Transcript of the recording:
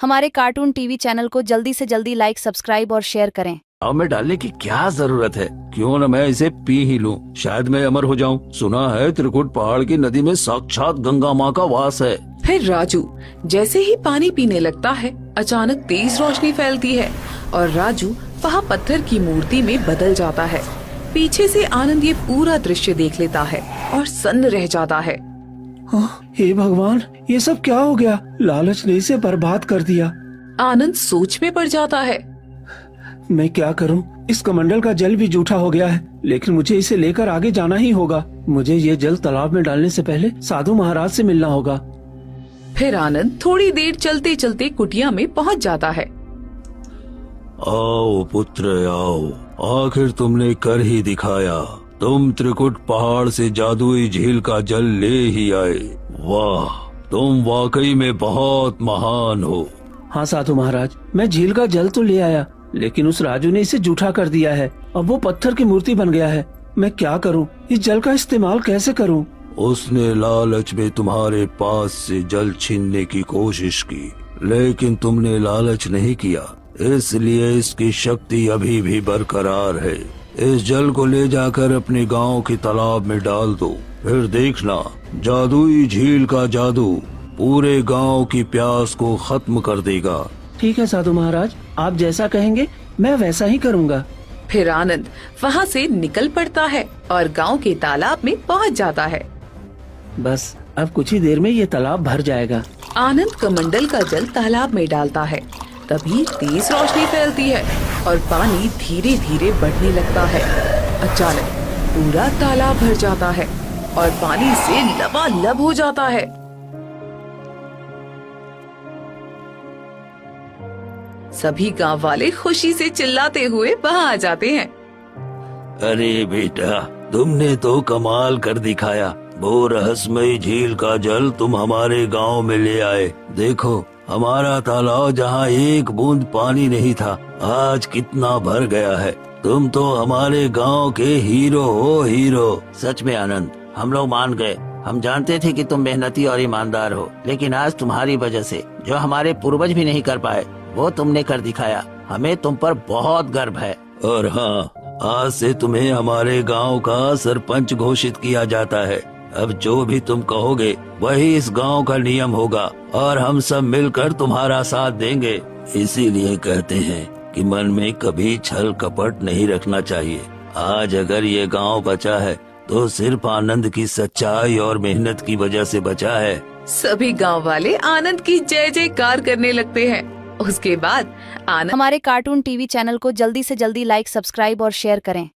हमारे cartoon TV channel को जल्दी से जल्दी लाइक, सब्सक्राइब और शेयर करें। अब में डालने की क्या जरूरत है, क्यों न मैं इसे पी ही लूं, शायद मैं अमर हो जाऊं। सुना है त्रिकुट पहाड़ की नदी में साक्षात गंगा माँ का वास है। फिर राजू जैसे ही पानी पीने लगता है, अचानक तेज रोशनी फैलती है और राजू वहाँ पत्थर की मूर्ति में बदल जाता है। पीछे से आनंद ये पूरा दृश्य देख लेता है और सन्न रह जाता है। हे भगवान, ये सब क्या हो गया? लालच ने इसे बर्बाद कर दिया। आनंद सोच में पड़ जाता है। मैं क्या करूं? इस कमंडल का जल भी जूठा हो गया है, लेकिन मुझे इसे लेकर आगे जाना ही होगा। मुझे ये जल तालाब में डालने से पहले साधु महाराज से मिलना होगा। फिर आनंद थोड़ी देर चलते चलते कुटिया में पहुंच जाता है। आओ पुत्र आओ, आखिर तुमने कर ही दिखाया। तुम त्रिकुट पहाड़ से जादुई झील का जल ले ही आए। वाह, तुम वाकई में बहुत महान हो। हाँ साधु महाराज, मैं झील का जल तो ले आया, लेकिन उस राजू ने इसे जूठा कर दिया है। अब वो पत्थर की मूर्ति बन गया है। मैं क्या करूं? इस जल का इस्तेमाल कैसे करूं? उसने लालच में तुम्हारे पास से जल छीनने की कोशिश की, लेकिन तुमने लालच नहीं किया, इसलिए इसकी शक्ति अभी भी बरकरार है। इस जल को ले जाकर अपने गांव के तालाब में डाल दो, फिर देखना जादुई झील का जादू पूरे गांव की प्यास को खत्म कर देगा। ठीक है साधु महाराज, आप जैसा कहेंगे मैं वैसा ही करूँगा। फिर आनंद वहाँ से निकल पड़ता है और गांव के तालाब में पहुँच जाता है। बस अब कुछ ही देर में ये तालाब भर जाएगा। आनंद कमंडल का जल तालाब में डालता है। तभी तेज रोशनी फैलती है और पानी धीरे धीरे बढ़ने लगता है। अचानक पूरा तालाब भर जाता है और पानी से लबालब हो जाता है। सभी गांव वाले खुशी से चिल्लाते हुए वहां आ जाते हैं। अरे बेटा, तुमने तो कमाल कर दिखाया। वो रहस्यमयी झील का जल तुम हमारे गांव में ले आए। देखो, हमारा तालाब जहाँ एक बूंद पानी नहीं था, आज कितना भर गया है। तुम तो हमारे गांव के हीरो हो, हीरो। सच में आनंद, हम लोग मान गए। हम जानते थे कि तुम मेहनती और ईमानदार हो, लेकिन आज तुम्हारी वजह से जो हमारे पूर्वज भी नहीं कर पाए, वो तुमने कर दिखाया। हमें तुम पर बहुत गर्व है। और हाँ, आज से तुम्हें हमारे गांव का सरपंच घोषित किया जाता है। अब जो भी तुम कहोगे वही इस गांव का नियम होगा और हम सब मिलकर तुम्हारा साथ देंगे। इसीलिए कहते हैं कि मन में कभी छल कपट नहीं रखना चाहिए। आज अगर ये गांव बचा है तो सिर्फ आनंद की सच्चाई और मेहनत की वजह से बचा है। सभी गांव वाले आनंद की जय जयकार करने लगते हैं। उसके बाद आनंद हमारे कार्टून टीवी चैनल को जल्दी से जल्दी लाइक, सब्सक्राइब और शेयर करें।